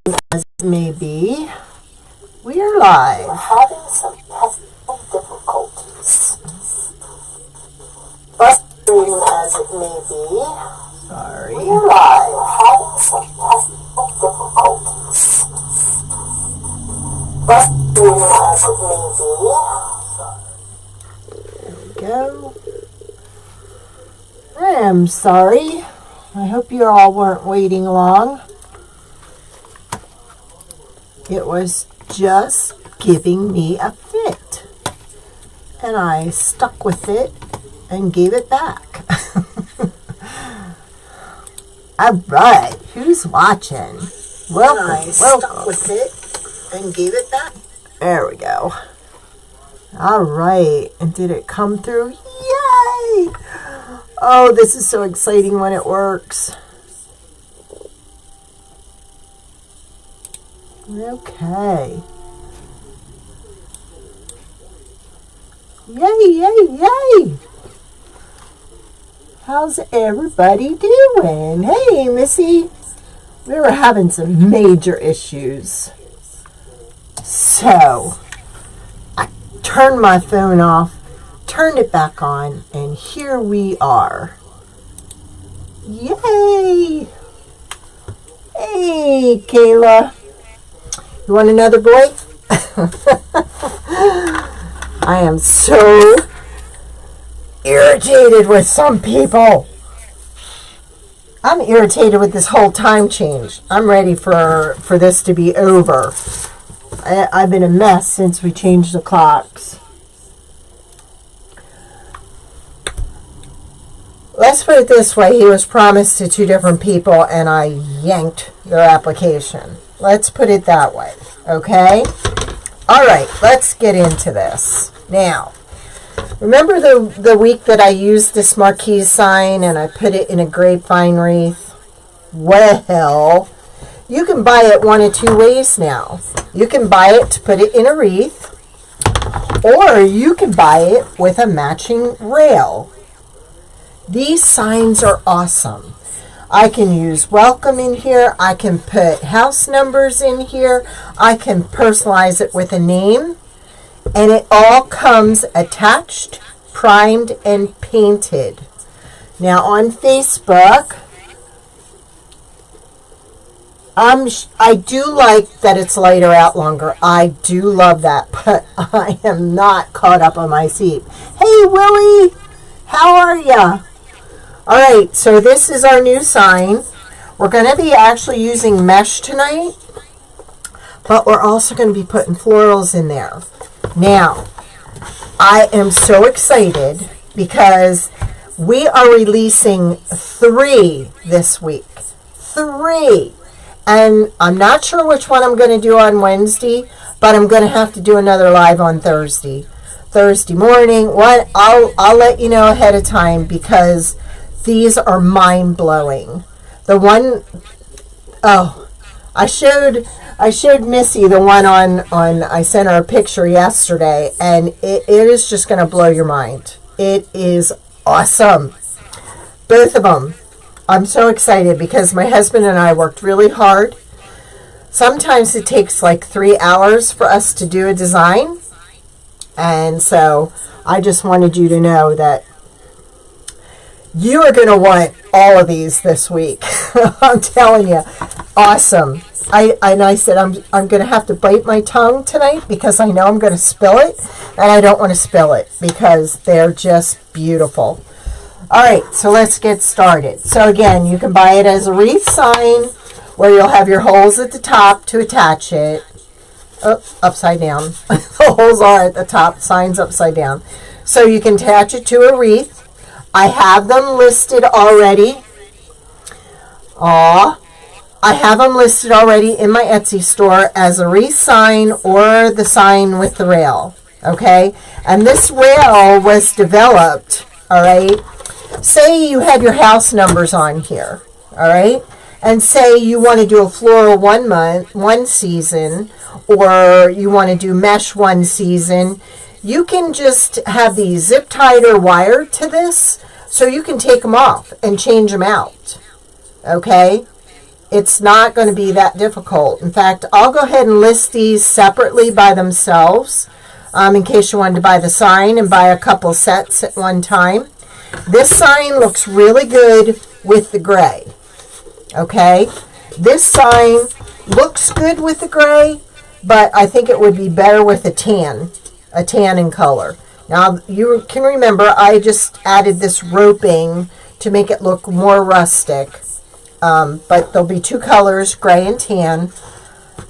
as it may be, we are live. We're having some technical difficulties. Frustrating as it may be, Sorry. we are live. We're having some technical difficulties. Frustrating as it may be. There we go. I am sorry. I hope you all weren't waiting long. It was just giving me a fit. And I stuck with it and gave it back. Alright, who's watching? Welcome. Stuck with it and gave it back. There we go. Alright, and did it come through? Yay! Oh, this is so exciting when it works. Okay. Yay, yay, yay! How's everybody doing? Hey, Missy. We were having some major issues. So, I turned my phone off, turned it back on, and here we are. Yay! Hey, Kayla. You want another boy? I am so irritated with some people. I'm irritated with this whole time change. I'm ready for this to be over. I've been a mess since we changed the clocks. Let's put it this way. He was promised to 2 different people, and I yanked their application. Let's put it that way, okay? All right, let's get into this. Now, remember the week that I used this Marquee sign and I put it in a grapevine wreath? Well, you can buy it one of 2 ways now. You can buy it to put it in a wreath, or you can buy it with a matching rail. These signs are awesome. I can use welcome in here. I can put house numbers in here. I can personalize it with a name. And it all comes attached, primed, and painted. Now on Facebook, I do like that it's lighter out longer. I do love that, but I am not caught up on my seat. Hey, Willie, how are ya? All right, so this is our new sign. We're going to be actually using mesh tonight, but we're also going to be putting florals in there. Now, I am so excited because we are releasing 3 this week. 3. And I'm not sure which one I'm going to do on Wednesday, but I'm going to have to do another live on Thursday morning. What I'll let you know ahead of time because these are mind-blowing. The one, I showed Missy the one on I sent her a picture yesterday, and it is just going to blow your mind. It is awesome. Both of them. I'm so excited because my husband and I worked really hard. Sometimes it takes like 3 hours for us to do a design. And so I just wanted you to know that you are going to want all of these this week. I'm telling you. Awesome. I said I'm going to have to bite my tongue tonight because I know I'm going to spill it. And I don't want to spill it because they're just beautiful. All right, so let's get started. So again, you can buy it as a wreath sign where you'll have your holes at the top to attach it. Oh, upside down. The holes are at the top, sign's upside down. So you can attach it to a wreath. I have them listed already. I have them listed already in my Etsy store as a wreath sign or the sign with the rail. Okay? And this rail was developed, all right? Say you had your house numbers on here, all right? And say you want to do a floral 1 month, 1 season, or you want to do mesh 1 season. You can just have these zip tied or wired to this so you can take them off and change them out. Okay? It's not going to be that difficult. In fact, I'll go ahead and list these separately by themselves in case you wanted to buy the sign and buy a couple sets at one time. This sign looks really good with the gray. Okay? This sign looks good with the gray, but I think it would be better with a tan in color. Now, you can remember I just added this roping to make it look more rustic. But there'll be two colors, gray and tan,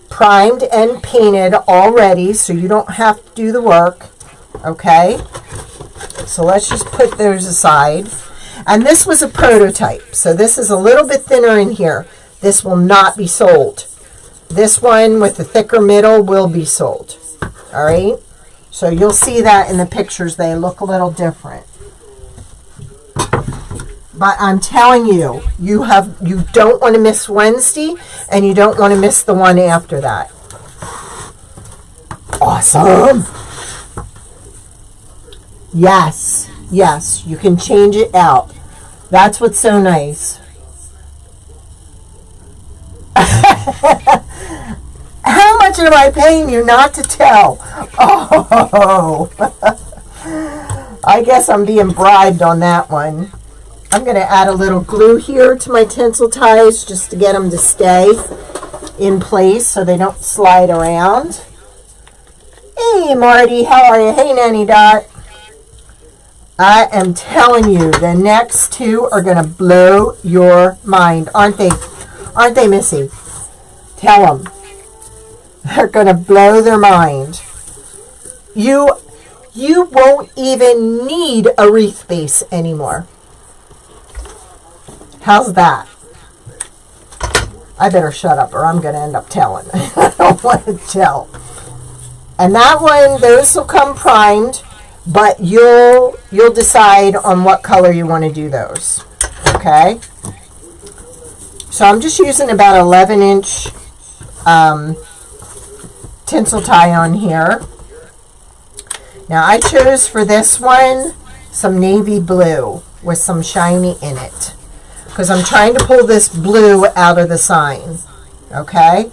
primed and painted already, so you don't have to do the work. Okay? So let's just put those aside. And this was a prototype, so this is a little bit thinner in here. This will not be sold. This one with the thicker middle will be sold. All right? So you'll see that in the pictures. They look a little different. But I'm telling you, you don't want to miss Wednesday, and you don't want to miss the one after that. Awesome. Yes, you can change it out. That's what's so nice. How much am I paying you not to tell? Oh, I guess I'm being bribed on that one. I'm going to add a little glue here to my tinsel ties just to get them to stay in place so they don't slide around. Hey, Marty, how are you? Hey, Nanny Dot. I am telling you, the next two are going to blow your mind, aren't they? Aren't they, Missy? Tell them. They're going to blow their mind. You won't even need a wreath base anymore. How's that? I better shut up or I'm going to end up telling. I don't want to tell. And that one, those will come primed, but you'll decide on what color you want to do those. Okay? So I'm just using about 11-inch tinsel tie on here. Now I chose for this one some navy blue with some shiny in it, because I'm trying to pull this blue out of the sign. Okay?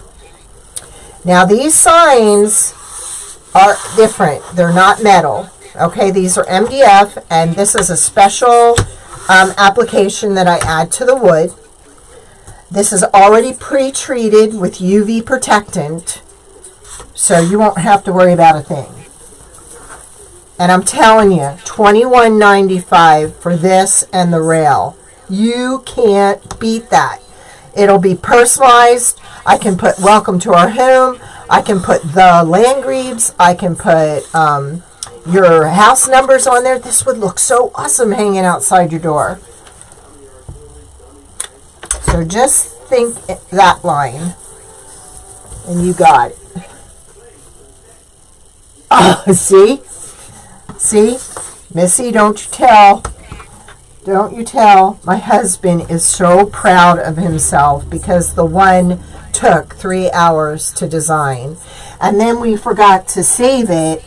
Now these signs are different. They're not metal. Okay? These are MDF, and this is a special application that I add to the wood. This is already pre-treated with UV protectant, so you won't have to worry about a thing. And I'm telling you, $21.95 for this and the rail. You can't beat that. It'll be personalized. I can put welcome to our home. I can put the Landgreaves. I can put your house numbers on there. This would look so awesome hanging outside your door. So just think that line. And you got it. Oh, see? See? Missy, don't you tell. Don't you tell. My husband is so proud of himself because the one took 3 hours to design. And then we forgot to save it.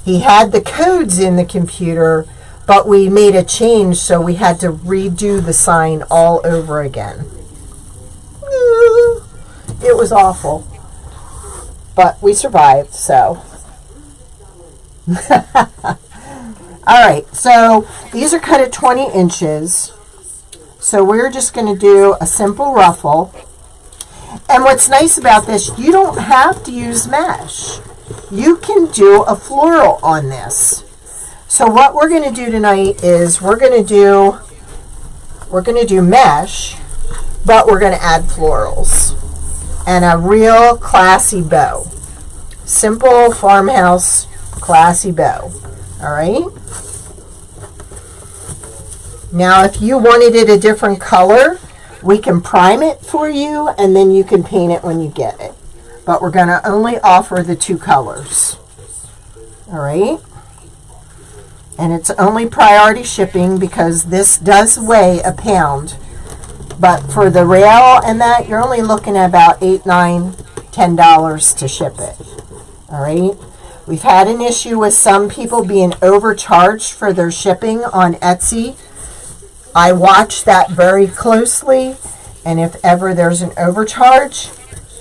He had the codes in the computer, but we made a change, so we had to redo the sign all over again. It was awful. But we survived, so. Alright, so these are cut at 20 inches. So we're just going to do a simple ruffle. And what's nice about this, you don't have to use mesh. You can do a floral on this. So what we're going to do tonight is we're going to do mesh, but we're going to add florals and a real classy bow. Simple farmhouse classy bow. All right. Now, if you wanted it a different color, we can prime it for you, and then you can paint it when you get it. But we're going to only offer the two colors. All right. And it's only priority shipping because this does weigh a pound. But for the rail and that, you're only looking at about $8, $9, $10 to ship it. All right. We've had an issue with some people being overcharged for their shipping on Etsy. I watch that very closely. And if ever there's an overcharge,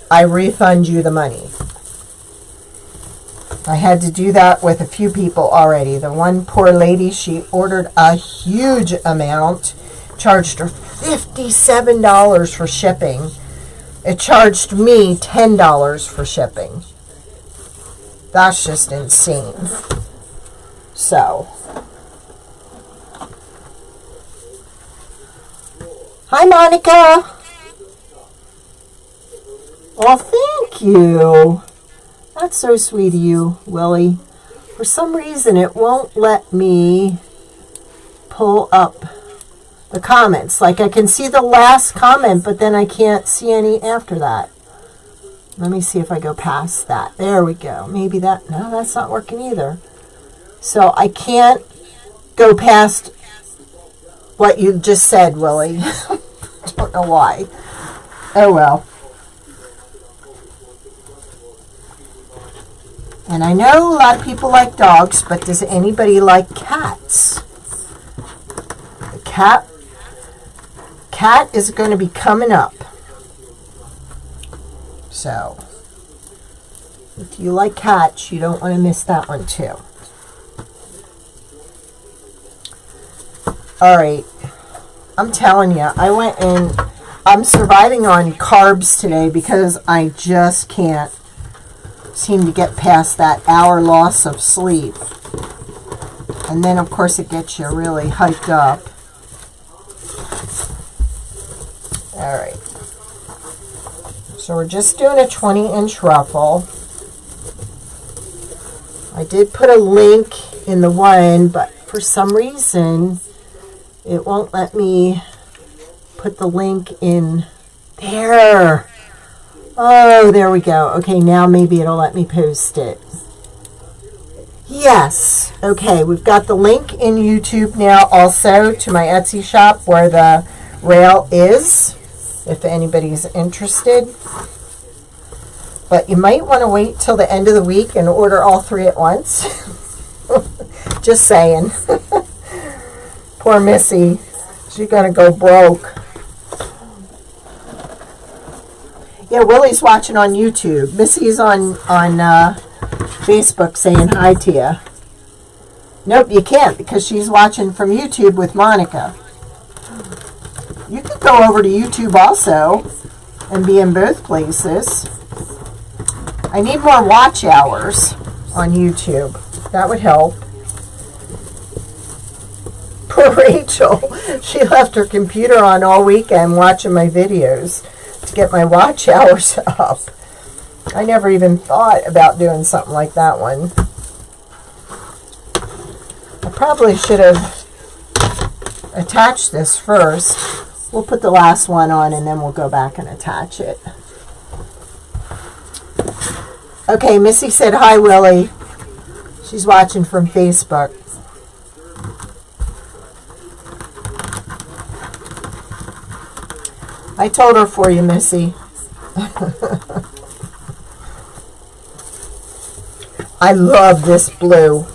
I refund you the money. I had to do that with a few people already. The one poor lady, she ordered a huge amount, charged her $57 for shipping. It charged me $10 for shipping. That's just insane. So, hi, Monica. Oh, thank you. That's so sweet of you, Willie. For some reason, it won't let me pull up the comments. Like, I can see the last comment, but then I can't see any after that. Let me see if I go past that. There we go. Maybe that, no, that's not working either. So I can't go past what you just said, Willie. Don't know why. Oh, well. And I know a lot of people like dogs, but does anybody like cats? The cat is going to be coming up. So, if you like cats, you don't want to miss that one too. All right. I'm telling you, I went and I'm surviving on carbs today because I just can't seem to get past that hour loss of sleep. And then, of course, it gets you really hyped up. All right. So we're just doing a 20-inch ruffle. I did put a link in the one, but for some reason, it won't let me put the link in there. Oh, there we go. Okay, now maybe it'll let me post it. Yes. Okay, we've got the link in YouTube now also to my Etsy shop where the rail is, if anybody's interested. But you might want to wait till the end of the week and order all three at once. Just saying. Poor Missy. She's going to go broke. Yeah, Willie's watching on YouTube. Missy's on Facebook saying hi to you. Nope, you can't because she's watching from YouTube with Monica. You could go over to YouTube also and be in both places. I need more watch hours on YouTube. That would help. Poor Rachel. She left her computer on all weekend watching my videos to get my watch hours up. I never even thought about doing something like that one. I probably should have attached this first. We'll put the last one on and then we'll go back and attach it. Okay, Missy said hi, Willie. She's watching from Facebook. I told her for you, Missy. I love this blue.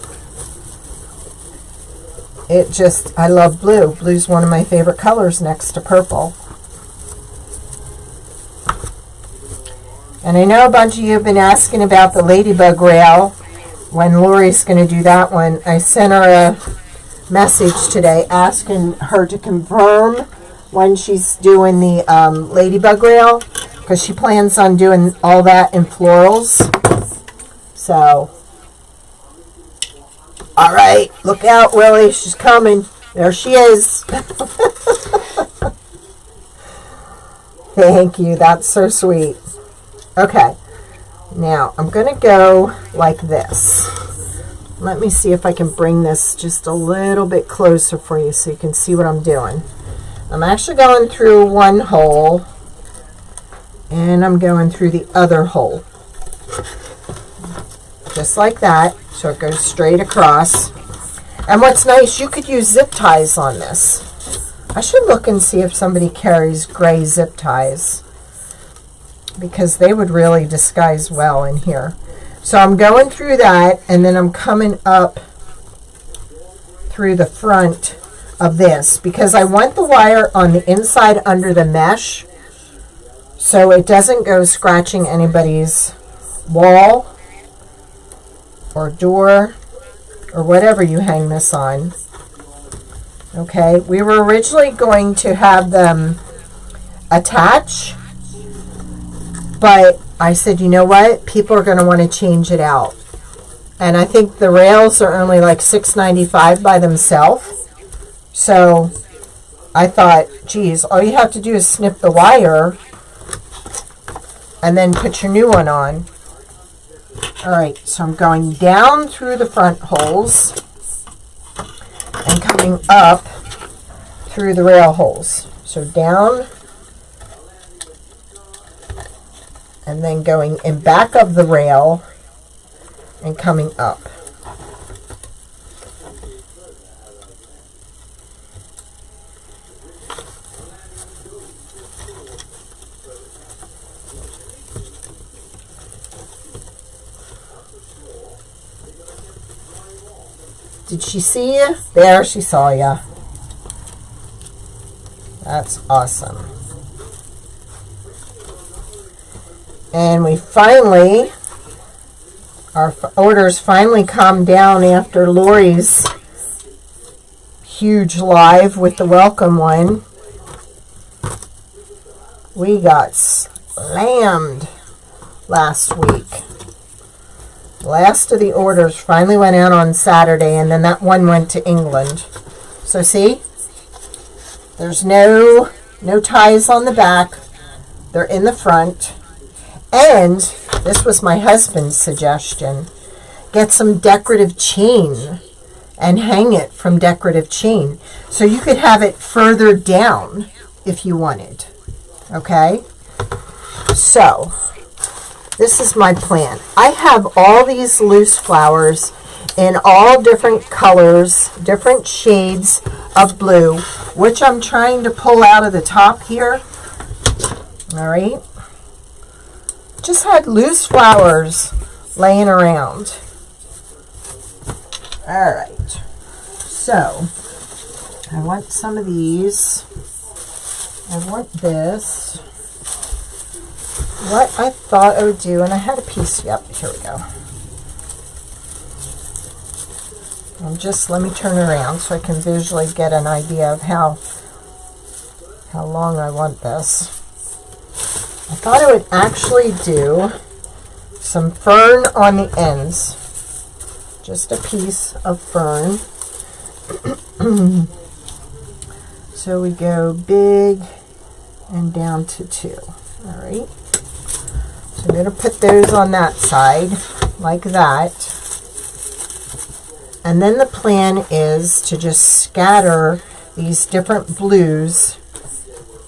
I love blue. Blue's one of my favorite colors next to purple. And I know a bunch of you have been asking about the ladybug rail. When Lori's going to do that one, I sent her a message today asking her to confirm when she's doing the ladybug rail, because she plans on doing all that in florals. So, all right, look out, Willie. She's coming. There she is. Thank you. That's so sweet. Okay. Now, I'm going to go like this. Let me see if I can bring this just a little bit closer for you so you can see what I'm doing. I'm actually going through one hole, and I'm going through the other hole. Just like that, so it goes straight across. And what's nice, you could use zip ties on this. I should look and see if somebody carries gray zip ties, because they would really disguise well in here. So I'm going through that, and then I'm coming up through the front of this, because I want the wire on the inside under the mesh so it doesn't go scratching anybody's wall or door or whatever you hang this on. Okay, we were originally going to have them attach, but I said, you know what? People are going to want to change it out. And I think the rails are only like $6.95 by themselves. So I thought, geez, all you have to do is snip the wire and then put your new one on. All right, so I'm going down through the front holes and coming up through the rail holes. So down and then going in back of the rail and coming up. Did she see you? There, she saw you. That's awesome. And we finally, our orders finally calmed down after Lori's huge live with the welcome one. We got slammed last week. Last of the orders finally went out on Saturday, and then that one went to England. So see, there's no ties on the back. They're in the front. And this was my husband's suggestion. Get some decorative chain and hang it from decorative chain. So you could have it further down if you wanted. Okay? So this is my plan. I have all these loose flowers in all different colors, different shades of blue, which I'm trying to pull out of the top here. All right. Just had loose flowers laying around. All right. So I want some of these. I want this. What I thought I would do, and I had a piece, yep, here we go. Let me turn around so I can visually get an idea of how long I want this. I thought I would actually do some fern on the ends. Just a piece of fern. So we go big and down to 2. All right. So I'm going to put those on that side like that. And then the plan is to just scatter these different blues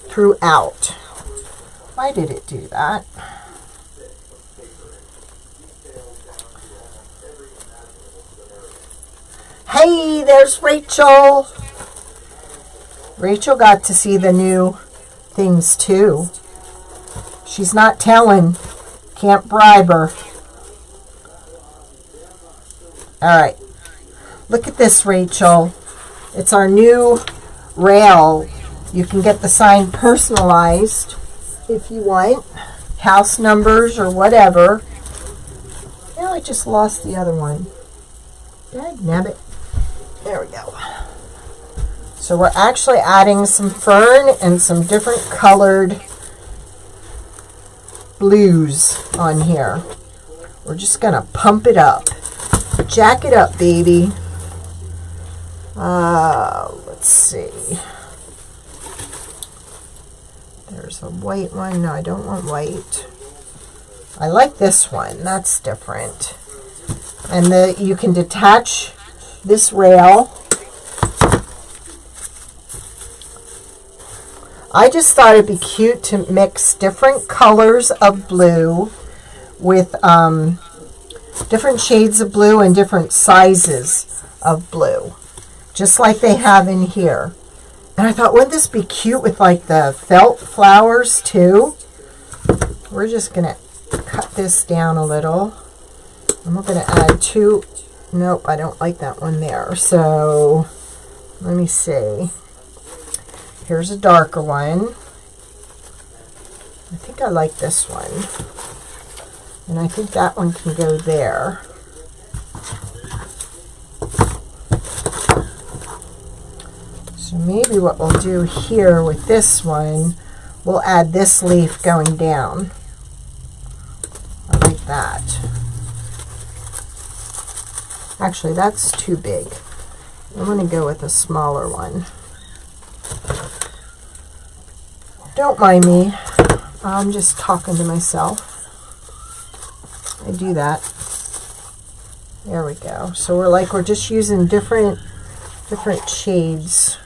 throughout. Why did it do that? Hey, there's Rachel. Rachel got to see the new things too. She's not telling. Can't bribe her. All right. Look at this, Rachel. It's our new rail. You can get the sign personalized if you want. House numbers or whatever. Now I just lost the other one. Dagnabbit. There we go. So we're actually adding some fern and some different colored blues on here. We're just going to pump it up. Jack it up, baby. Let's see. There's a white one. No, I don't want white. I like this one. That's different. And you can detach this rail. I just thought it'd be cute to mix different colors of blue with different shades of blue and different sizes of blue, just like they have in here. And I thought, wouldn't this be cute with like the felt flowers too? We're just going to cut this down a little. And we're going to add 2. Nope, I don't like that one there. So let me see. Here's a darker one. I think I like this one. And I think that one can go there. So maybe what we'll do here with this one, we'll add this leaf going down. I like that. Actually, that's too big. I'm going to go with a smaller one. Don't mind me. I'm just talking to myself. I do that. There we go. So we're just using different shades.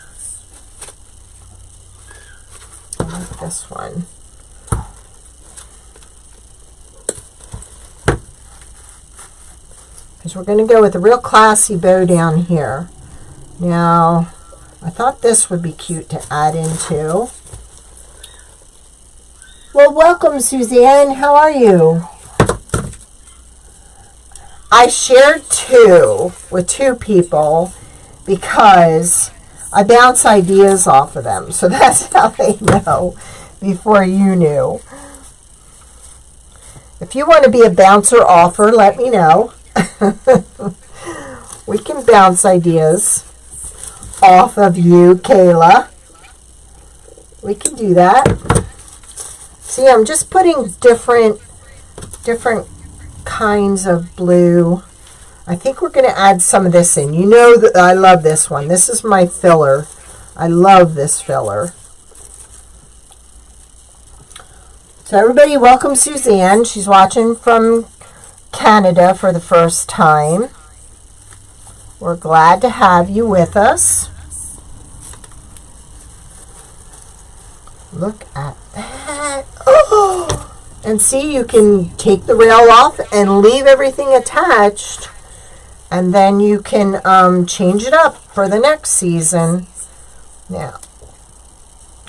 I like this one. Because we're going to go with a real classy bow down here. Now, I thought this would be cute to add into. Well, welcome, Suzanne. How are you? I shared two with two people because I bounce ideas off of them. So that's how they know before you knew. If you want to be a bouncer offer, let me know. We can bounce ideas off of you, Kayla. We can do that. See, I'm just putting different kinds of blue. I think we're going to add some of this in. You know that I love this one. This is my filler. I love this filler. So everybody, welcome Suzanne. She's watching from Canada for the first time. We're glad to have you with us. Look at that. Oh! And see, you can take the rail off and leave everything attached. And then you can change it up for the next season. Now,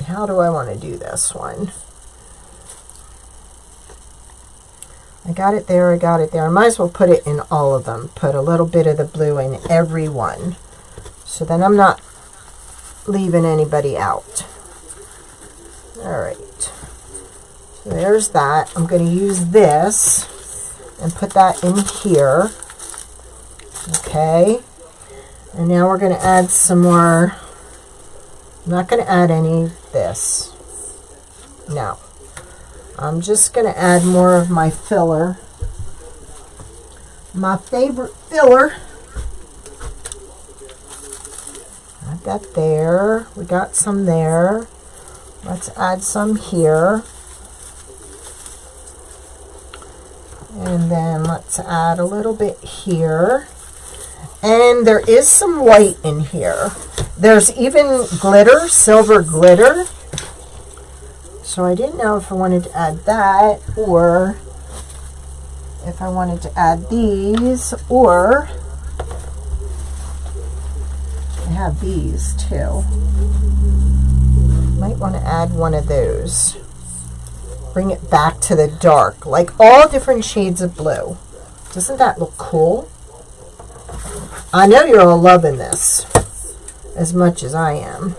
how do I want to do this one? I got it there, I got it there. I might as well put it in all of them. Put a little bit of the blue in every one. So then I'm not leaving anybody out. Alright. So there's that. I'm going to use this and put that in here. Okay. And now we're going to add some more. I'm not going to add any of this. No. I'm just going to add more of my filler. My favorite filler. Add that there. We got some there. Let's add some here. And then let's add a little bit here. And there is some white in here. There's even glitter, silver glitter. So I didn't know if I wanted to add that or if I wanted to add these, or I have these too. Might want to add one of those. Bring it back to the dark, like all different shades of blue. Doesn't that look cool? I know you're all loving this as much as I am.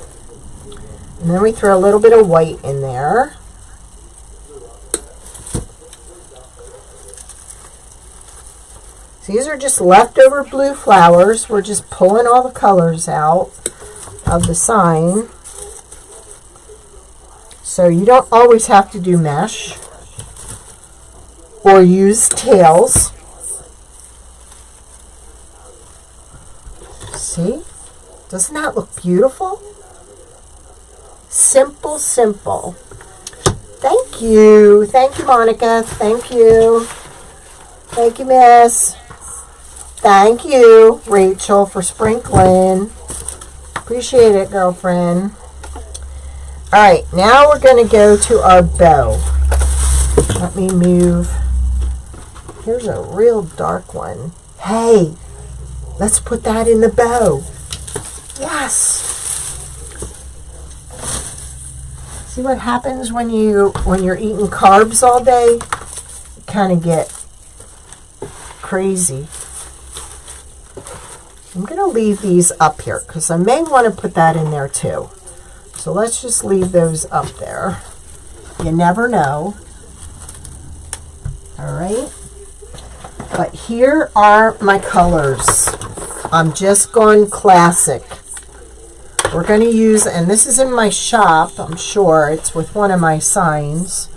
And then we throw a little bit of white in there. So these are just leftover blue flowers. We're just pulling all the colors out of the sign. So you don't always have to do mesh or use tails. See? Doesn't that look beautiful? Simple, simple. Thank you. Thank you, Monica. Thank you. Thank you, Miss. Thank you, Rachel, for sprinkling. Appreciate it, girlfriend. All right, now we're going to go to our bow. Let me move. Here's a real dark one. Hey, let's put that in the bow. Yes. See what happens when you're eating carbs all day? You kind of get crazy. I'm going to leave these up here because I may want to put that in there too. So let's just leave those up there. You never know. All right. But here are my colors. I'm just going classic. We're going to use, and this is in my shop, I'm sure. It's with one of my signs.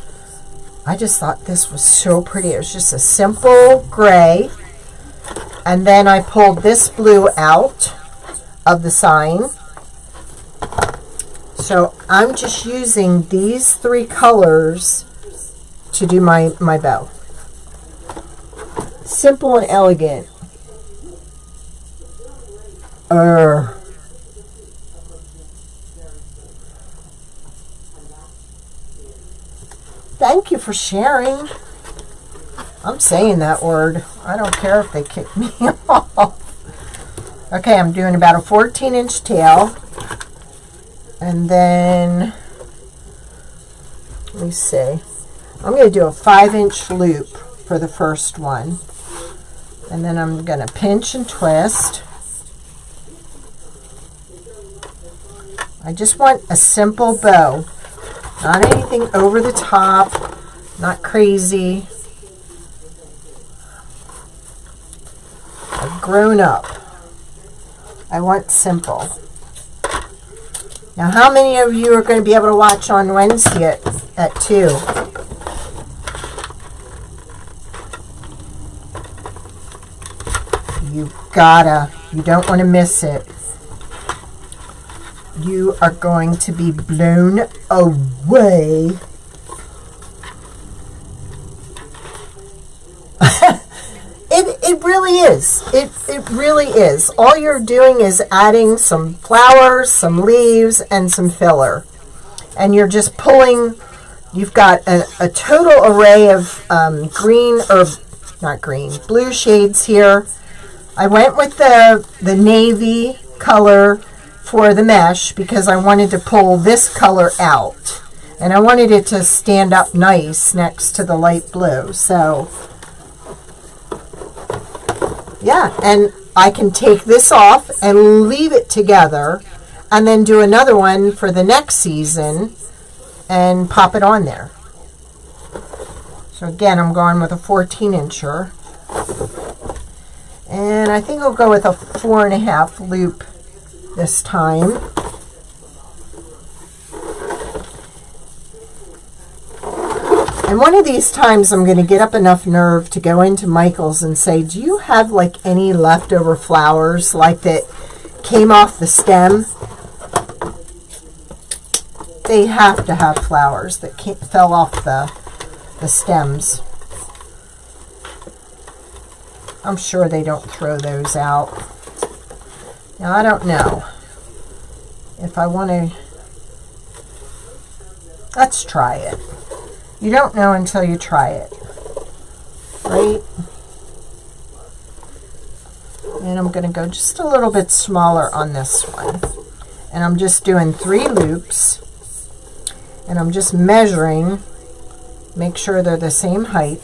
I just thought this was so pretty. It was just a simple gray. And then I pulled this blue out of the sign. So I'm just using these three colors to do my bow. Simple and elegant. Thank you for sharing. I'm saying that word. I don't care if they kick me off. Okay, I'm doing about a 14-inch tail. And then, let me see. I'm going to do a 5-inch loop for the first one. And then I'm going to pinch and twist. I just want a simple bow. Not anything over the top. Not crazy. I've grown up. I want simple. Now, how many of you are going to be able to watch on Wednesday at 2? You don't want to miss it. You are going to be blown away. It really is. It really is. All you're doing is adding some flowers, some leaves, and some filler. And you're just pulling, you've got a total array of blue shades here. I went with the navy color for the mesh because I wanted to pull this color out. And I wanted it to stand up nice next to the light blue. So, yeah, and I can take this off and leave it together and then do another one for the next season and pop it on there. So again, I'm going with a 14-incher. And I think I'll go with a 4.5 loop this time. And one of these times I'm going to get up enough nerve to go into Michael's and say, do you have like any leftover flowers like that came off the stem? They have to have flowers that fell off the stems. I'm sure they don't throw those out. Now, I don't know if I want to. Let's try it. You don't know until you try it, right? And I'm going to go just a little bit smaller on this one. And I'm just doing 3 loops. And I'm just measuring, make sure they're the same height.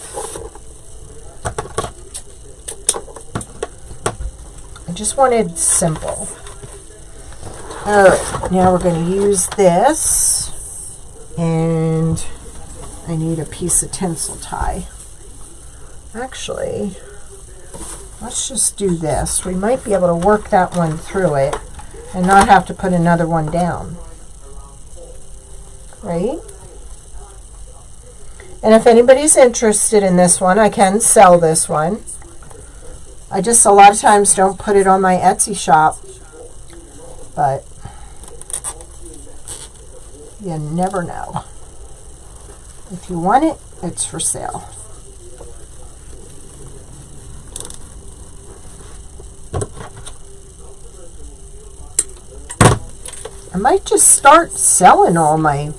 I just wanted simple. All right, now we're going to use this. And I need a piece of tinsel tie. Actually, let's just do this. We might be able to work that one through it and not have to put another one down. Right? And if anybody's interested in this one, I can sell this one. I just a lot of times don't put it on my Etsy shop. But you never know. If you want it, it's for sale. I might just start selling all my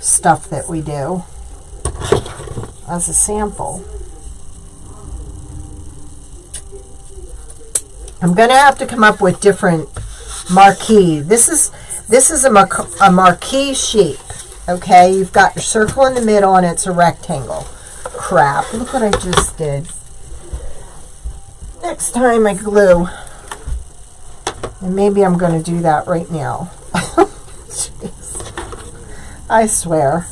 stuff that we do as a sample. I'm going to have to come up with different marquee. This is a marquee shape. Okay, you've got your circle in the middle and it's a rectangle. Crap, look what I just did. Next time I glue. And maybe I'm going to do that right now. Jeez. I swear.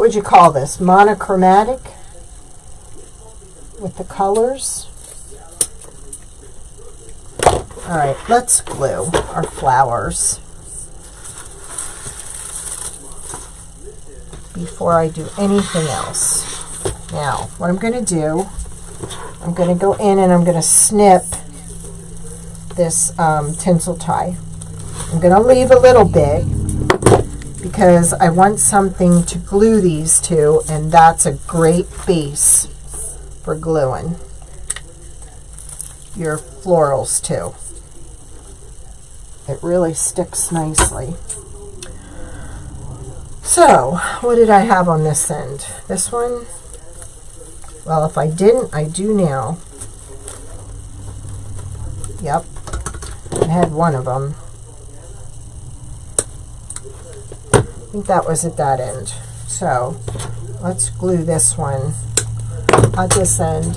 would you call this? Monochromatic with the colors. All right, let's glue our flowers before I do anything else. Now, what I'm going to do, I'm going to go in and I'm going to snip this tinsel tie. I'm going to leave a little bit because I want something to glue these to, and that's a great base for gluing your florals to. It really sticks nicely. So, what did I have on this end? This one? Well, if I didn't, I do now. Yep, I had one of them. I think that was at that end. So, let's glue this one at this end.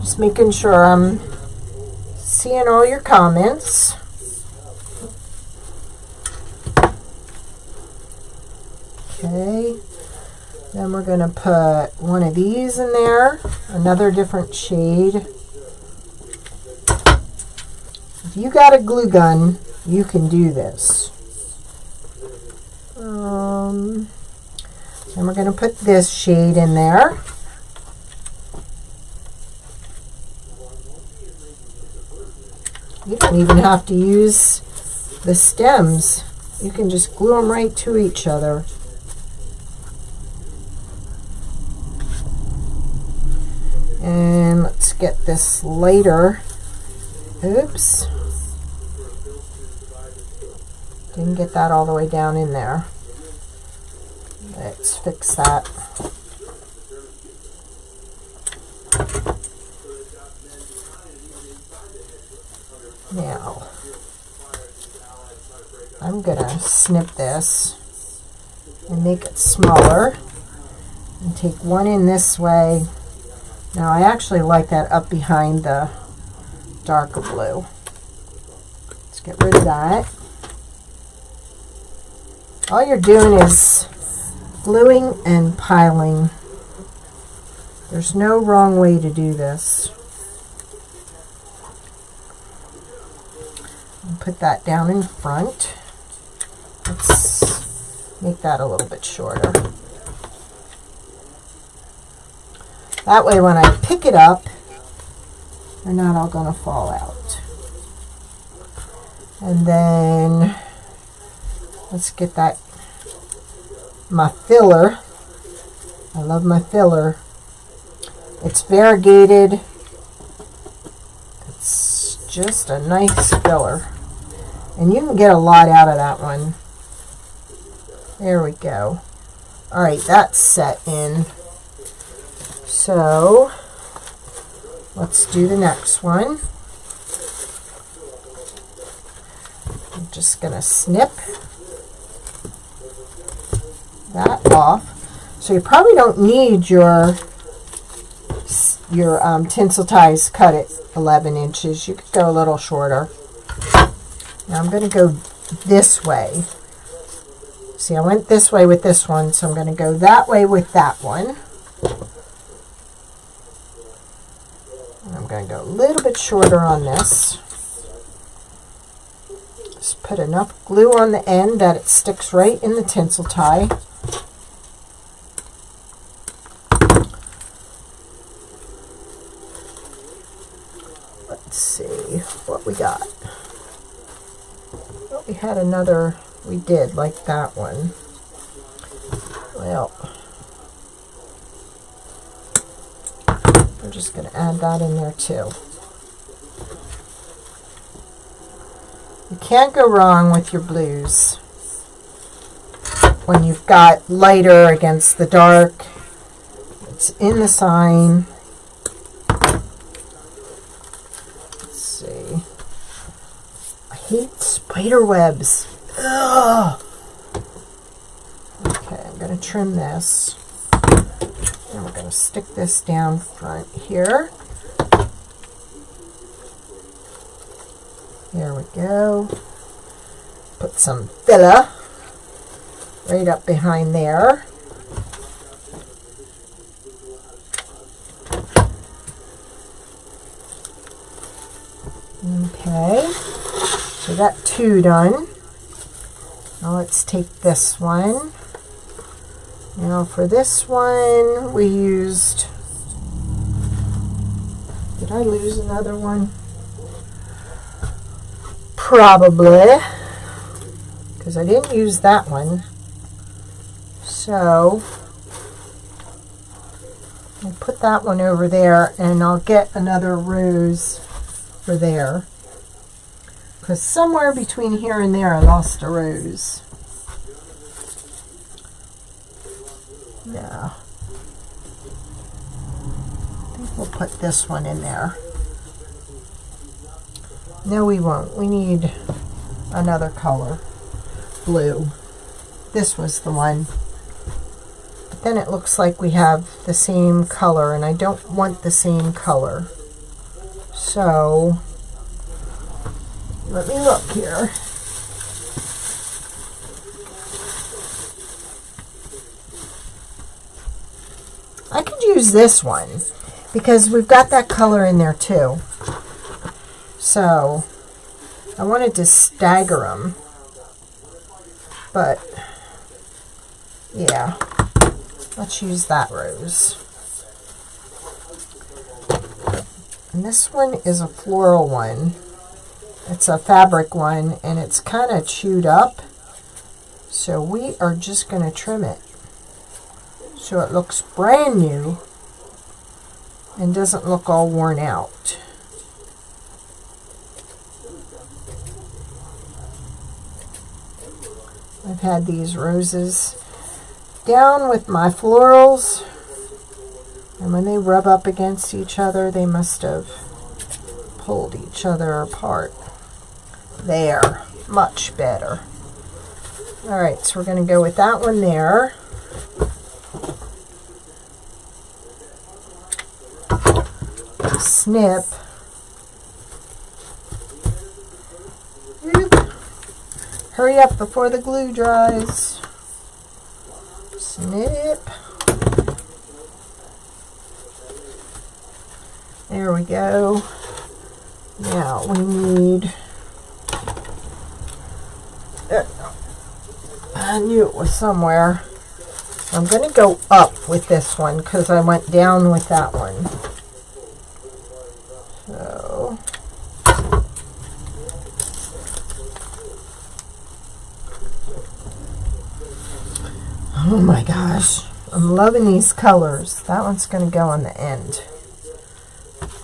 Just making sure I'm seeing all your comments. Okay, then we're going to put one of these in there, another different shade. If you got a glue gun, you can do this. Then we're going to put this shade in there. You don't even have to use the stems. You can just glue them right to each other. And let's get this lighter. Oops. Didn't get that all the way down in there. Let's fix that. Now, I'm going to snip this and make it smaller and take one in this way. Now, I actually like that up behind the darker blue. Let's get rid of that. All you're doing is gluing and piling. There's no wrong way to do this. Put that down in front. Let's make that a little bit shorter. That way when I pick it up, they're not all going to fall out. And then let's get that, my filler. I love my filler. It's variegated. It's just a nice filler. And you can get a lot out of that one. There we go. All right, that's set in. So let's do the next one. I'm just going to snip that off. So you probably don't need your tinsel ties cut at 11 inches. You could go a little shorter. Now I'm going to go this way. See, I went this way with this one, so I'm going to go that way with that one. And I'm going to go a little bit shorter on this. Just put enough glue on the end that it sticks right in the tinsel tie. Let's see what we got. Well, we had another, we did like that one. Well, we're just going to add that in there too. You can't go wrong with your blues when you've got lighter against the dark. It's in the sign. Let's see. I hate spider webs. Ugh. Okay, I'm going to trim this. And we're going to stick this down front here. There we go. Put some filler right up behind there. Okay, so got 2 done. Now let's take this one. Now for this one, we used, did I lose another one? Probably, because I didn't use that one. So I'll put that one over there, and I'll get another rose for there. Because somewhere between here and there I lost a rose. Yeah. I think we'll put this one in there. No, we won't. We need another color. Blue. This was the one. But then it looks like we have the same color, and I don't want the same color. So let me look here. I could use this one because we've got that color in there too. So I wanted to stagger them, but yeah, let's use that rose. And this one is a floral one. It's a fabric one, and it's kind of chewed up. So we are just going to trim it so it looks brand new and doesn't look all worn out. I've had these roses down with my florals, and when they rub up against each other, they must have pulled each other apart. There, much better. All right, so we're going to go with that one there. Snip. Hurry up before the glue dries. Snip. There we go. Now we need, I knew it was somewhere. I'm going to go up with this one because I went down with that one. So oh my gosh, I'm loving these colors. That one's going to go on the end.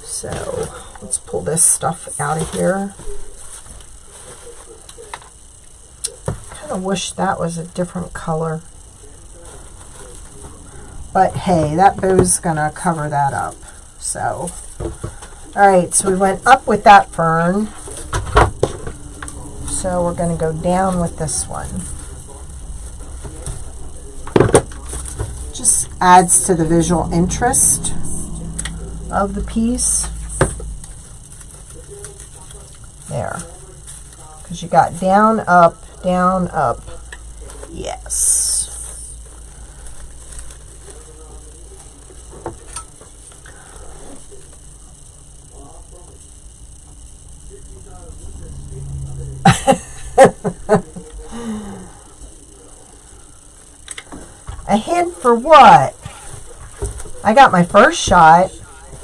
So let's pull this stuff out of here. Kind of wish that was a different color. But hey, that bow's going to cover that up. So, alright, so we went up with that fern. So we're going to go down with this one. Just adds to the visual interest of the piece. There. Because you got down, up, yes. A hint for what? I got my first shot.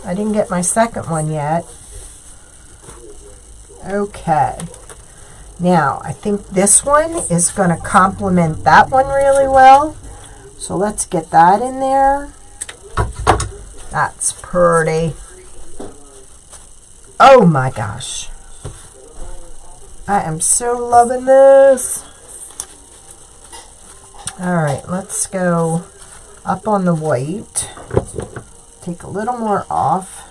I didn't get my second one yet. Okay. Now, I think this one is going to complement that one really well. So let's get that in there. That's pretty. Oh my gosh. I am so loving this. Alright, let's go up on the white. Take a little more off.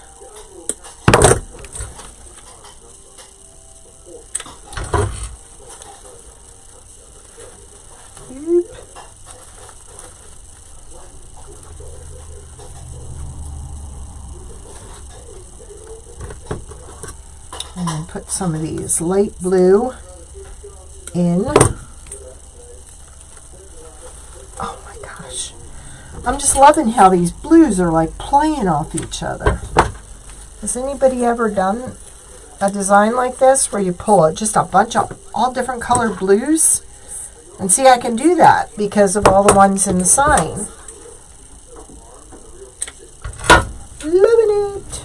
Oop. And then put some of these light blue in. I'm just loving how these blues are like playing off each other. Has anybody ever done a design like this where you pull just a bunch of all different colored blues? And see, I can do that because of all the ones in the sign. Loving it.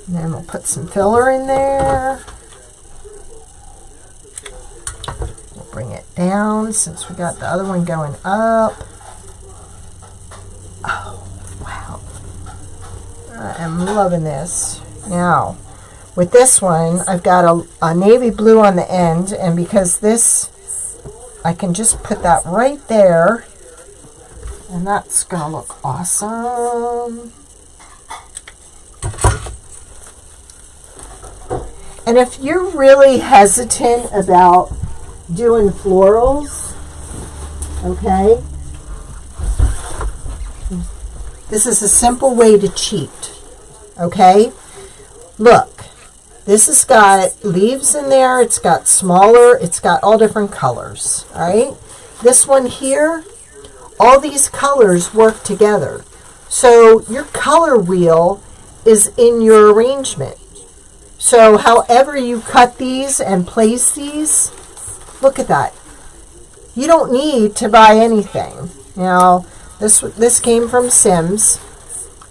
And then we'll put some filler in there. We'll bring it down since we got the other one going up. Oh, wow. I am loving this. Now, with this one, I've got a navy blue on the end, and because this, I can just put that right there, and that's going to look awesome. And if you're really hesitant about doing florals, okay, this is a simple way to cheat, okay? Look, this has got leaves in there, it's got smaller, it's got all different colors, all right? This one here, all these colors work together. So your color wheel is in your arrangement. So however you cut these and place these, look at that. You don't need to buy anything. Now, this came from Sims,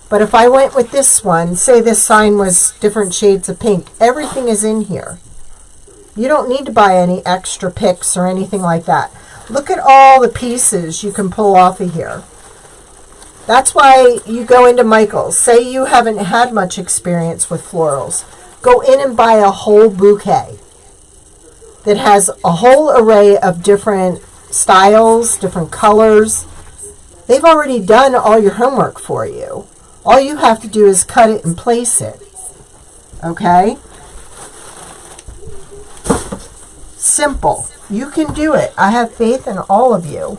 but if I went with this one, say this sign was different shades of pink, everything is in here. You don't need to buy any extra picks or anything like that. Look at all the pieces you can pull off of here. That's why you go into Michael's. Say you haven't had much experience with florals. Go in and buy a whole bouquet that has a whole array of different styles, different colors. They've already done all your homework for you. All you have to do is cut it and place it. Okay? Simple. You can do it. I have faith in all of you.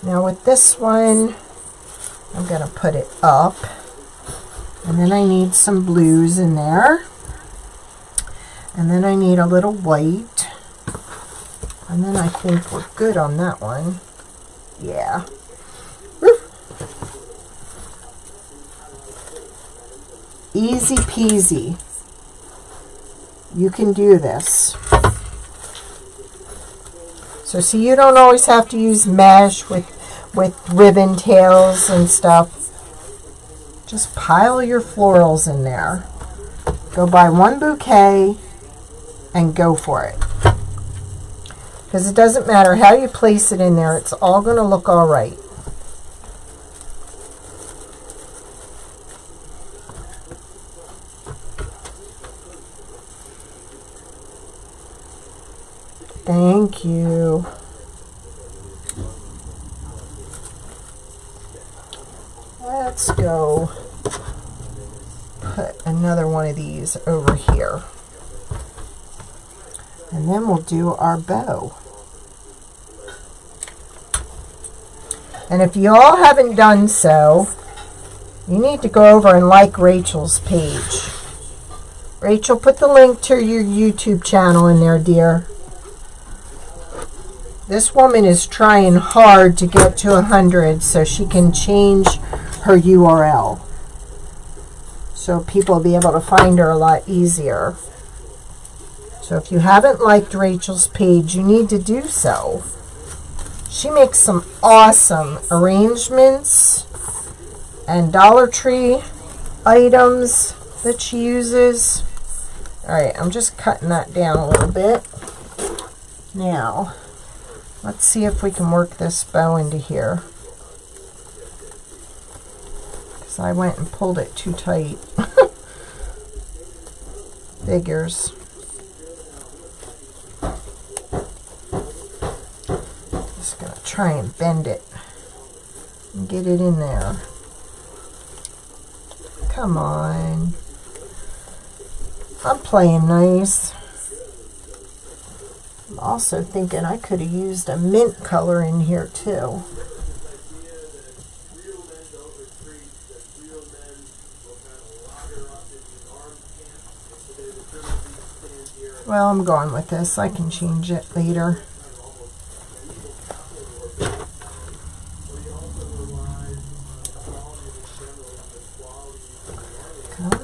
Now with this one, I'm going to put it up. And then I need some blues in there. And then I need a little white. And then I think we're good on that one. Yeah. Woo. Easy peasy. You can do this. So see, you don't always have to use mesh with ribbon tails and stuff. Just pile your florals in there. Go buy one bouquet and go for it. Because it doesn't matter how you place it in there, it's all going to look all right. Thank you. Let's go put another one of these over here. And then we'll do our bow. And if you all haven't done so, you need to go over and like Rachel's page. Rachel, put the link to your YouTube channel in there, dear. This woman is trying hard to get to 100 so she can change her URL. So people will be able to find her a lot easier. So if you haven't liked Rachel's page, you need to do so. She makes some awesome arrangements and Dollar Tree items that she uses. Alright, I'm just cutting that down a little bit. Now, let's see if we can work this bow into here. Because I went and pulled it too tight. Figures. Just going to try and bend it and get it in there. Come on. I'm playing nice. I'm also thinking I could have used a mint color in here too. Well, I'm going with this. I can change it later.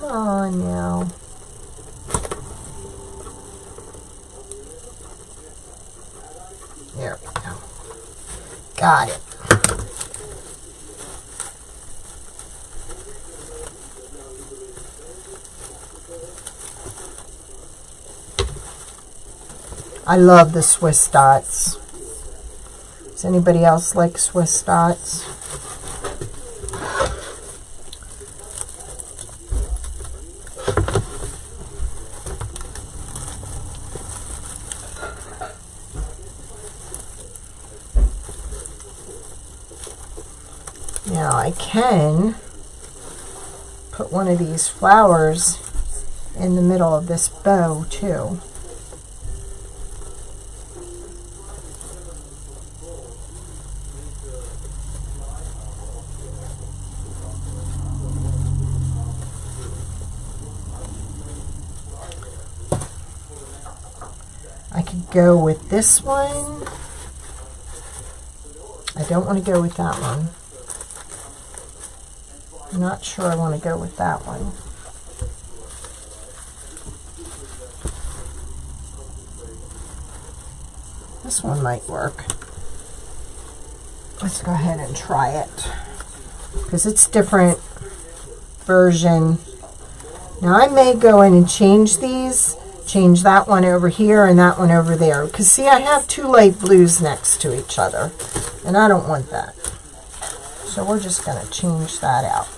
on now. There we go. Got it. I love the Swiss dots. Does anybody else like Swiss dots? Now I can put one of these flowers in the middle of this bow too. I could go with this one. I don't want to go with that one. I'm not sure I want to go with that one. This one might work. Let's go ahead and try it because it's different version. Now I may go in and change these, change that one over here and that one over there, because see, I have two light blues next to each other and I don't want that. So we're just going to change that out.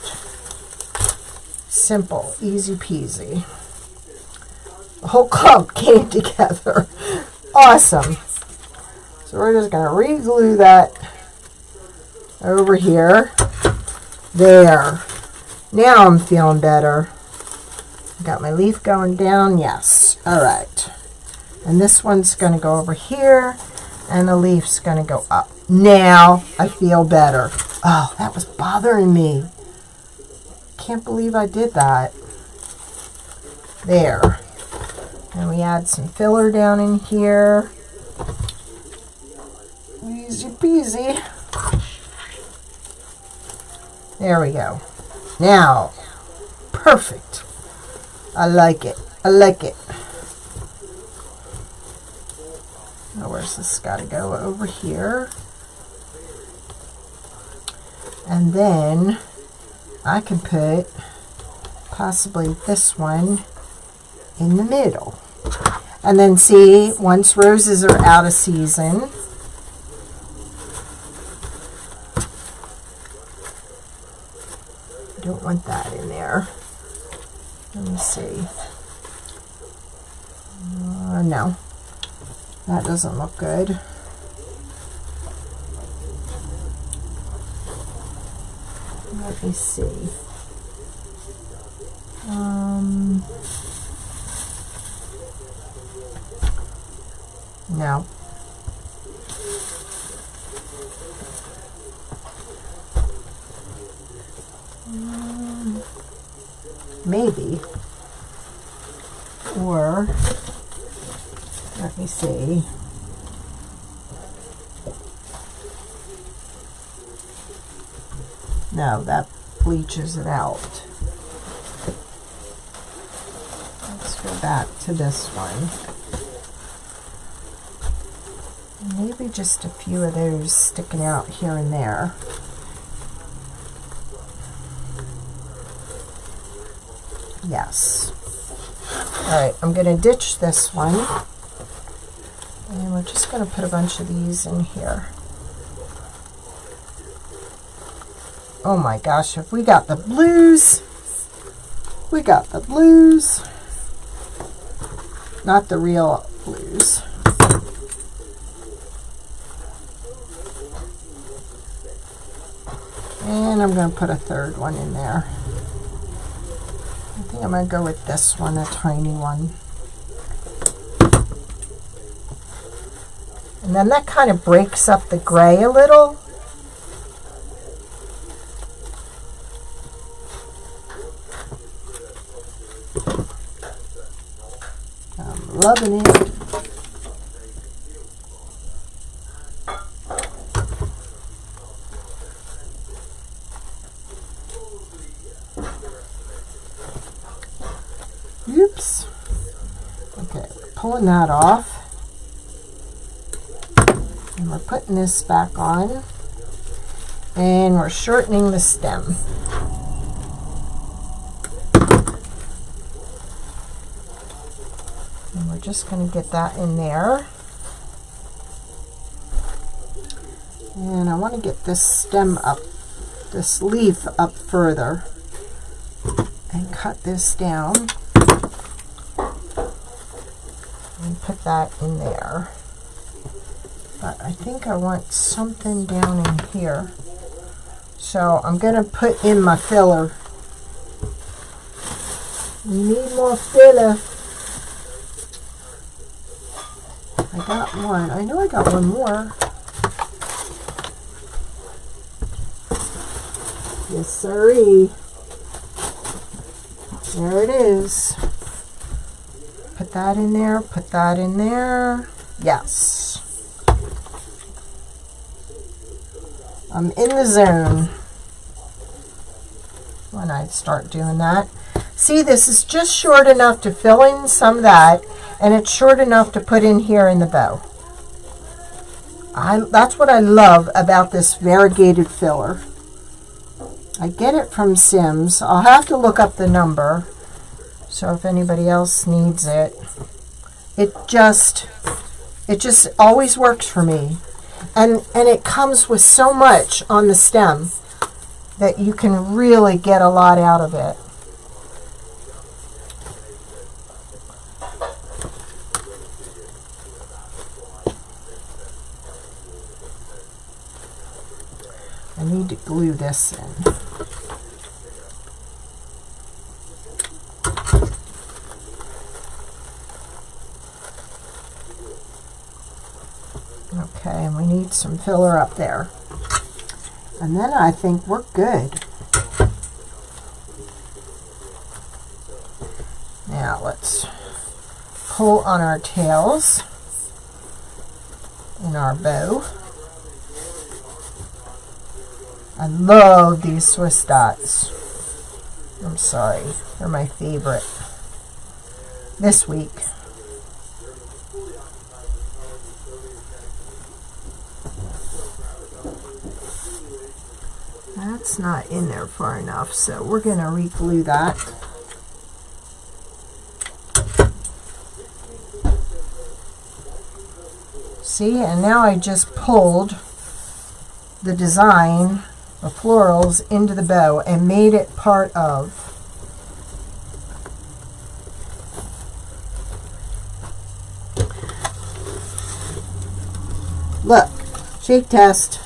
Simple, easy peasy. The whole clump came together. Awesome. So we're just going to re-glue that over here. There. Now I'm feeling better. Got my leaf going down. Yes. All right. And this one's going to go over here. And the leaf's going to go up. Now I feel better. Oh, that was bothering me. Can't believe I did that. There. And we add some filler down in here. Easy peasy. There we go. Now, perfect. I like it. I like it. Now, where's this got to go? Over here. And then I can put possibly this one in the middle. And then see, once roses are out of season, I don't want that in there. Let me see. No, that doesn't look good. Let me see. No. Maybe. Or, let me see. No, that bleaches it out. Let's go back to this one. Maybe just a few of those sticking out here and there. Yes. Alright, I'm going to ditch this one. And we're just going to put a bunch of these in here. Oh my gosh, have we got the blues? We got the blues. Not the real blues. And I'm going to put a third one in there. I think I'm going to go with this one, a tiny one. And then that kind of breaks up the gray a little. I'm loving it. pulling that off. And we're putting this back on. And we're shortening the stem. And we're just going to get that in there. And I want to get this stem up, this leaf up further. And cut this down. And put that in there. But I think I want something down in here. So I'm going to put in my filler. We need more filler. I got one. I know I got one more. Yes, sirree. There it is. Put that in there. Put that in there. Yes. I'm in the zone when I start doing that. See, this is just short enough to fill in some of that, and it's short enough to put in here in the bow. That's what I love about this variegated filler. I get it from Sims. I'll have to look up the number, so if anybody else needs it. It just always works for me. And it comes with so much on the stem that you can really get a lot out of it. I need to glue this in. Okay, and we need some filler up there. And then I think we're good. Now let's pull on our tails in our bow. I love these Swiss dots. I'm sorry, they're my favorite this week. That's not in there far enough, so we're going to re-glue that. See, and now I just pulled the design, the florals, into the bow and made it part of. Look, shake test.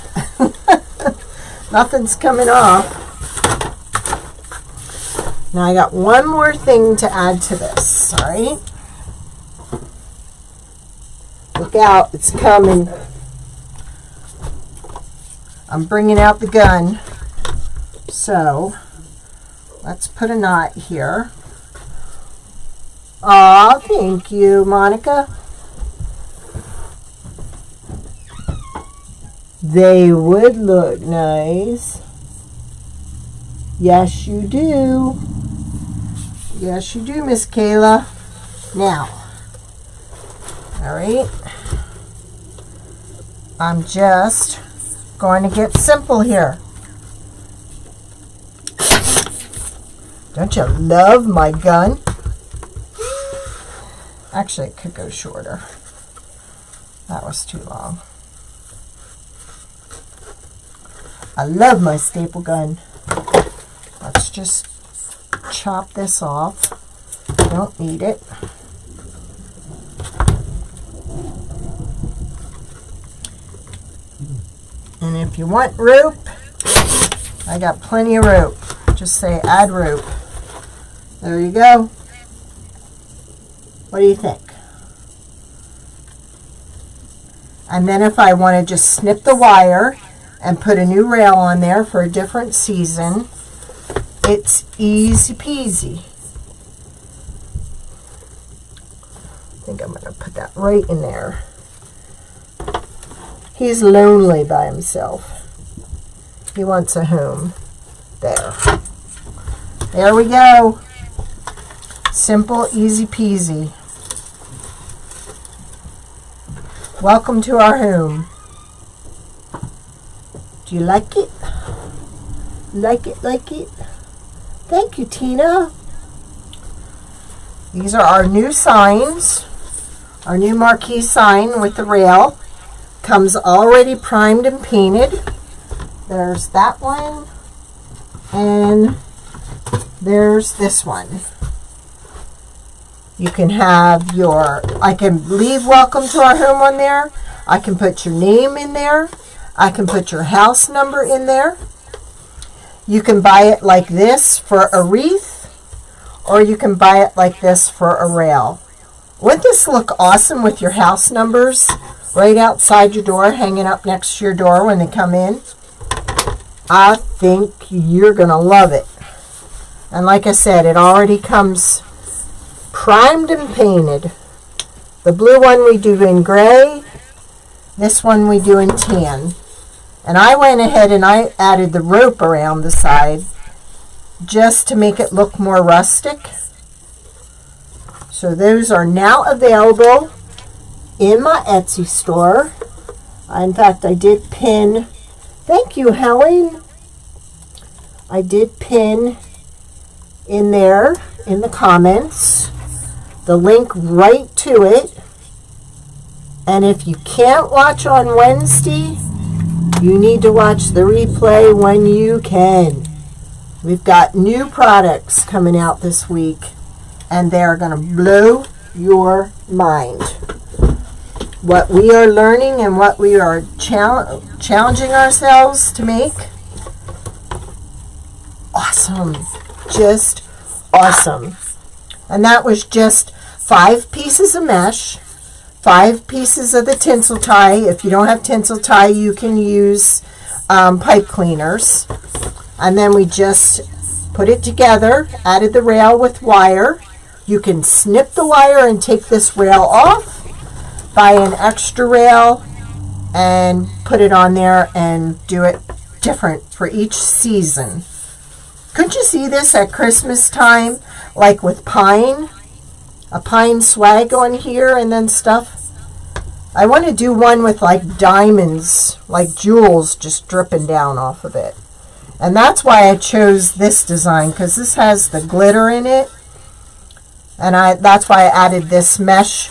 Nothing's coming off. Now I got one more thing to add to this, all right? Look out, it's coming. I'm bringing out the gun. So, let's put a knot here. Aw, thank you, Monica. They would look nice. Yes, you do. Yes, you do, Miss Kayla. Now, all right. I'm just going to get simple here. Don't you love my gun? Actually, it could go shorter. That was too long. I love my staple gun. Let's just chop this off. Don't need it. And if you want rope, I got plenty of rope. Just say add rope. There you go. What do you think? And then if I want to just snip the wire and put a new rail on there for a different season, it's easy peasy. I think I'm going to put that right in there. He's lonely by himself. He wants a home. There. There we go. Simple, easy peasy. Welcome to our home. Do you like it? Like it, like it? Thank you, Tina. These are our new signs. Our new marquee sign with the rail. Comes already primed and painted. There's that one. And there's this one. You can have your, I can leave welcome to our home on there. I can put your name in there. I can put your house number in there. You can buy it like this for a wreath, or you can buy it like this for a rail. Wouldn't this look awesome with your house numbers right outside your door, hanging up next to your door when they come in? I think you're going to love it. And like I said, it already comes primed and painted. The blue one we do in gray. This one we do in tan. And I went ahead and I added the rope around the side just to make it look more rustic. So those are now available in my Etsy store. In fact, I did pin, thank you, Helen. I did pin in there in the comments the link right to it. And if you can't watch on Wednesday, you need to watch the replay when you can. We've got new products coming out this week, and they're going to blow your mind. What we are learning and what we are challenging ourselves to make. Awesome. Just awesome. And that was just 5 pieces of mesh, 5 pieces of the tinsel tie. If you don't have tinsel tie, you can use pipe cleaners. And then we just put it together, added the rail with wire. You can snip the wire and take this rail off, buy an extra rail, and put it on there and do it different for each season. Couldn't you see this at Christmas time, like with pine? A pine swag on here and then stuff. I want to do one with like diamonds, like jewels just dripping down off of it. And that's why I chose this design, because this has the glitter in it. And that's why I added this mesh,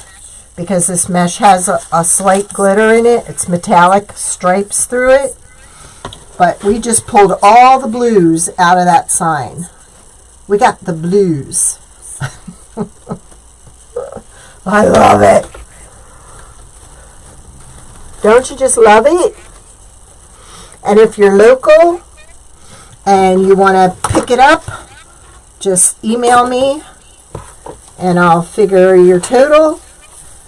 because this mesh has a slight glitter in it. It's metallic stripes through it. But we just pulled all the blues out of that sign. We got the blues. I love it. Don't you just love it? And if you're local and you want to pick it up, just email me and I'll figure your total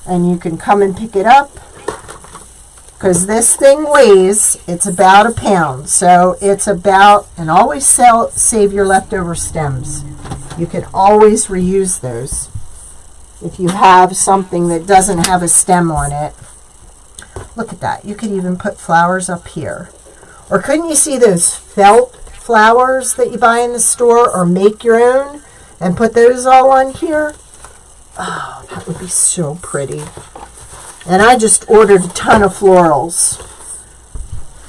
and you can come and pick it up. Because this thing weighs, it's about a pound. So it's about, and always save your leftover stems. You can always reuse those. If you have something that doesn't have a stem on it. Look at that. You could even put flowers up here. Or couldn't you see those felt flowers that you buy in the store or make your own and put those all on here? Oh, that would be so pretty. And I just ordered a ton of florals.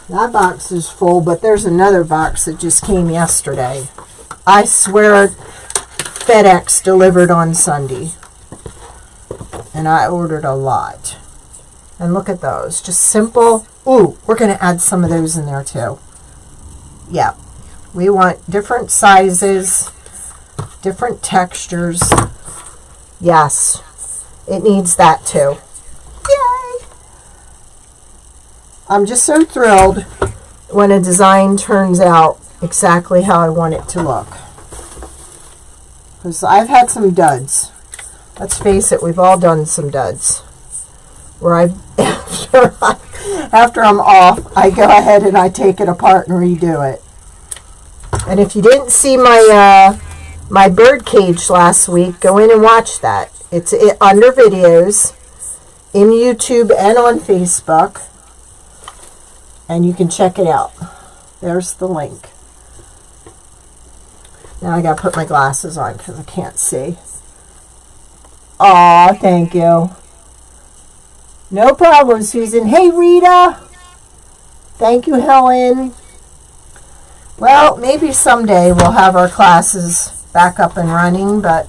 That box is full, but there's another box that just came yesterday. I swear FedEx delivered on Sunday. And I ordered a lot. And look at those. Just simple. Ooh, we're going to add some of those in there too. Yeah. We want different sizes, different textures. Yes. It needs that too. Yay! I'm just so thrilled when a design turns out exactly how I want it to look. Because I've had some duds. Let's face it, we've all done some duds. Where after I'm off, I go ahead and I take it apart and redo it. And if you didn't see my my bird cage last week, go in and watch that. It's under videos in YouTube and on Facebook. And you can check it out. There's the link. Now I got to put my glasses on because I can't see. Aw, thank you. No problem, Susan. Hey, Rita. Thank you, Helen. Well, maybe someday we'll have our classes back up and running, but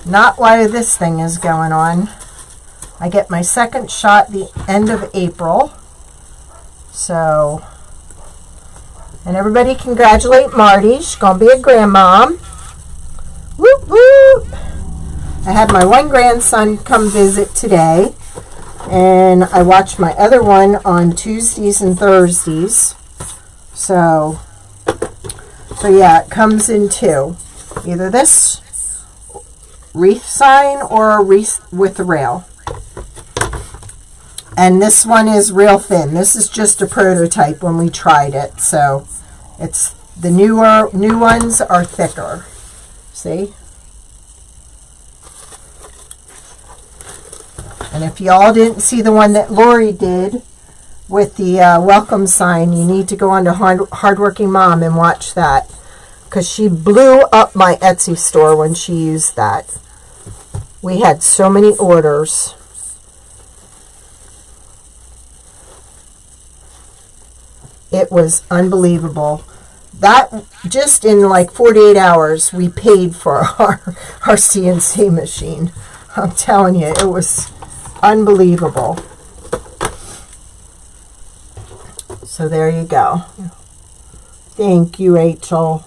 not while this thing is going on. I get my second shot the end of April. So, and everybody congratulate Marty. She's going to be a grandmom. Whoop, whoop. I had my one grandson come visit today, and I watched my other one on Tuesdays and Thursdays. So yeah, it comes in two. Either this wreath sign or a wreath with a rail. And this one is real thin. This is just a prototype when we tried it. So it's the new ones are thicker. See? And if y'all didn't see the one that Lori did with the welcome sign, you need to go on to Hardworking Mom and watch that, because she blew up my Etsy store when she used that. We had so many orders. It was unbelievable. That, just in like 48 hours, we paid for our CNC machine. I'm telling you, it was unbelievable. So there you go. Thank you, Rachel.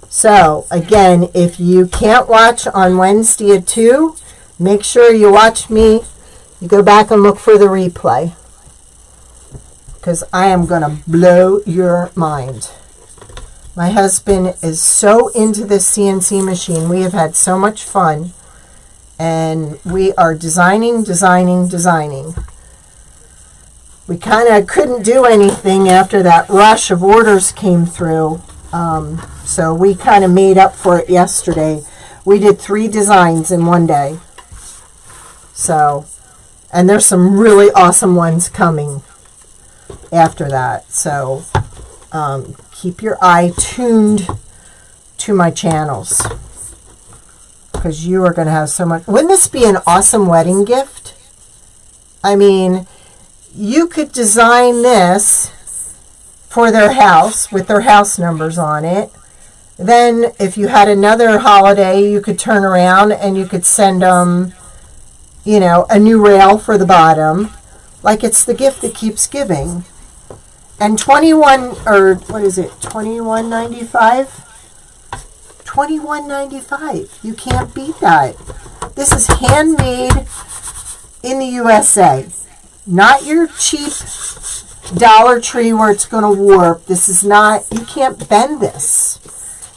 So again, if you can't watch on Wednesday at 2, make sure you watch me. You go back and look for the replay, because I am going to blow your mind. My husband is so into this CNC machine. We have had so much fun. And we are designing. We kind of couldn't do anything after that rush of orders came through. So we kind of made up for it yesterday. We did 3 designs in one day. So, and there's some really awesome ones coming after that. So keep your eye tuned to my channels, because you are going to have so much. Wouldn't this be an awesome wedding gift? I mean, you could design this for their house with their house numbers on it. Then if you had another holiday, you could turn around and you could send them, you know, a new rail for the bottom. Like, it's the gift that keeps giving. And $21.95? $21.95. You can't beat that. This is handmade in the USA. Not your cheap Dollar Tree where it's going to warp. This is not, you can't bend this.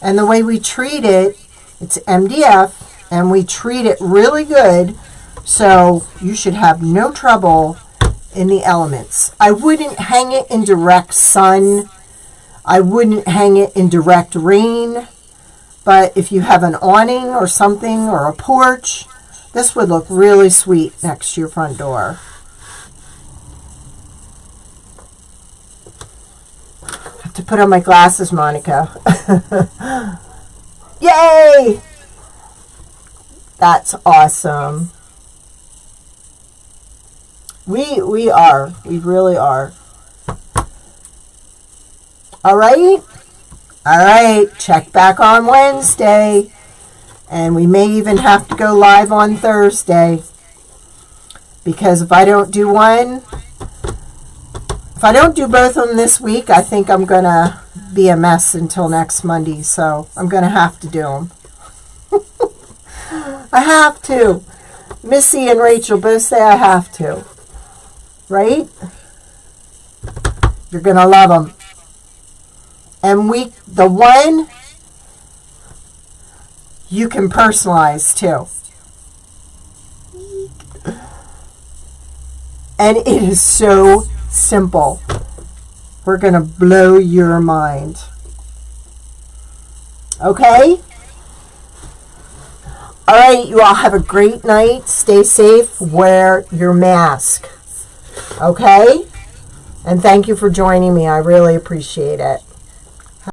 And the way we treat it, it's MDF, and we treat it really good, so you should have no trouble in the elements. I wouldn't hang it in direct sun. I wouldn't hang it in direct rain. But if you have an awning or something, or a porch, this would look really sweet next to your front door. I have to put on my glasses, Monica. Yay! That's awesome. We really are. All right? All right, check back on Wednesday. And we may even have to go live on Thursday. Because if I don't do one, if I don't do both of them this week, I think I'm going to be a mess until next Monday. So I'm going to have to do them. I have to. Missy and Rachel both say I have to. Right? You're going to love them. And the one you can personalize too. And it is so simple. We're going to blow your mind. Okay? All right, you all have a great night. Stay safe. Wear your mask. Okay? And thank you for joining me. I really appreciate it.